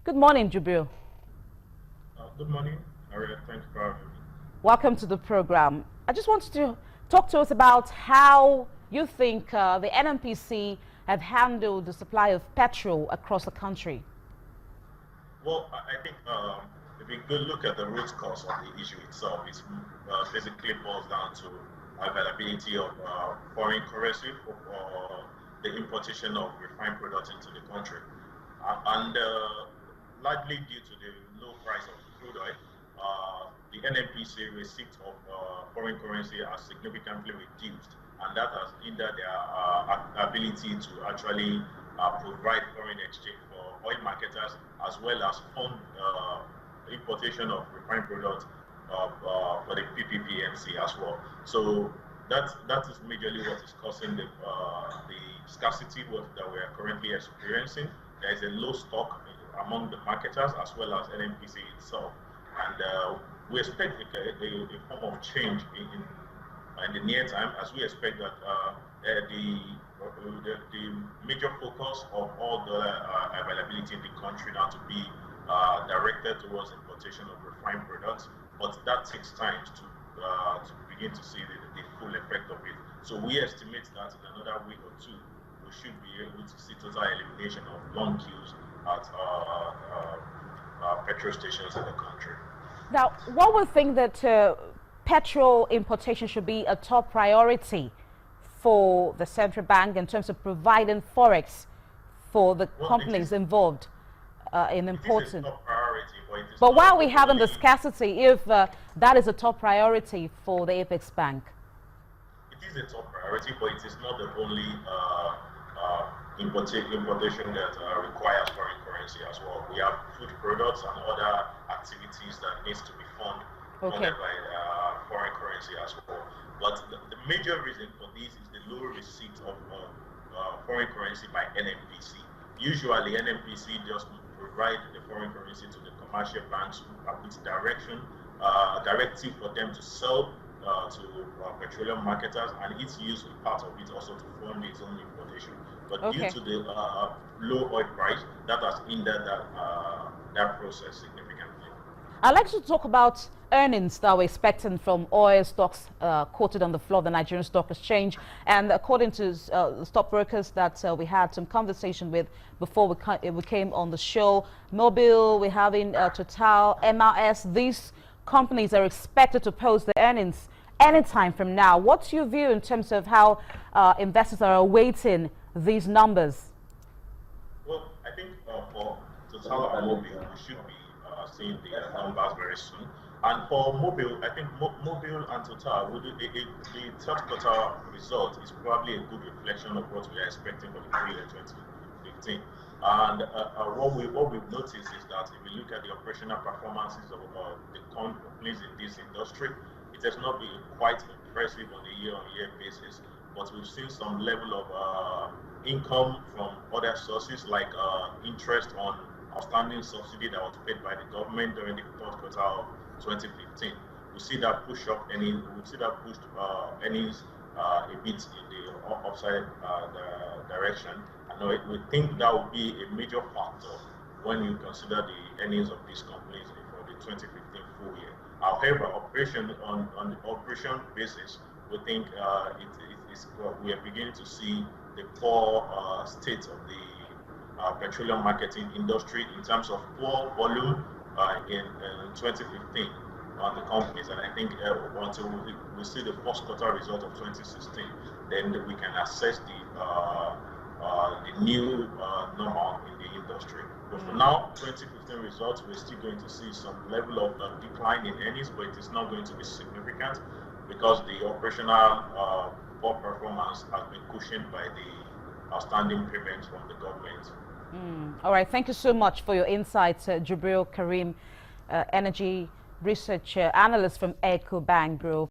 Good morning, Jubril. Good morning, Aria. Thanks for having me. Welcome to the program. I just wanted to talk to us about how you think the NNPC have handled the supply of petrol across the country. Well, I think if we go look at the root cause of the issue itself, it basically boils down to availability of foreign currency for the importation of refined products into the country. And largely due to the low price of crude oil, the NNPC receipt of foreign currency has significantly reduced, and that has hindered their ability to actually provide foreign exchange for oil marketers as well as fund importation of refined products for the PPPMC as well. So that is majorly what is causing the scarcity that we are currently experiencing. There is a low stock among the marketers as well as NNPC itself, and we expect a form of change in the near time, as we expect that the major focus of all the availability in the country now to be directed towards importation of refined products, but that takes time to begin to see the full effect of it. So we estimate that in another week or two, we should be able to see total elimination of long queues at petrol stations in the country. Now, one would think that petrol importation should be a top priority for the central bank in terms of providing forex for the companies involved in importing. It is a top priority, but why are we having the scarcity if that is a top priority for the Apex Bank? It is a top priority, but it is not the only importation that requires foreign currency as well. We have food products and other activities that needs to be funded by foreign currency as well. But the major reason for this is the low receipt of foreign currency by NNPC. Usually NNPC just provide the foreign currency to the commercial banks with directive for them to sell to petroleum marketers, and it's used part of it also to fund its own importation. But due to the low oil price, that has hindered that process significantly. I'd like to talk about earnings that we're expecting from oil stocks quoted on the floor of the Nigerian Stock Exchange. And according to the stockbrokers that we had some conversation with before we came on the show, Mobil, we're having Total, MRS, these companies are expected to post their earnings anytime from now. What's your view in terms of how investors are awaiting these numbers? Well, I think for Total and Mobil, we should be seeing the numbers very soon. And for Mobil, I think Mobil and Total, the third quarter result is probably a good reflection of what we are expecting for the full year 2015. And what we've noticed is that if we look at the operational performances of the companies in this industry, it has not been quite impressive on a year-on-year basis, but we've seen some level of income from other sources like interest on outstanding subsidy that was paid by the government during the fourth quarter of 2015. We see that push up earnings. We see that pushed earnings a bit in the upside direction. And we think that will be a major factor when you consider the earnings of these companies for the 2015 full year. However, on the operation basis, we think we are beginning to see the poor state of the petroleum marketing industry in terms of poor volume in 2015 on the companies, and I think until we see the first quarter result of 2016, then we can assess the new normal in the industry. But for now, 2015 results, we're still going to see some level of decline in earnings, but it is not going to be significant because the operational poor performance has been cushioned by the outstanding payments from the government. All right, thank you so much for your insights, Jubril Karim, energy research analyst from Ecobank Group.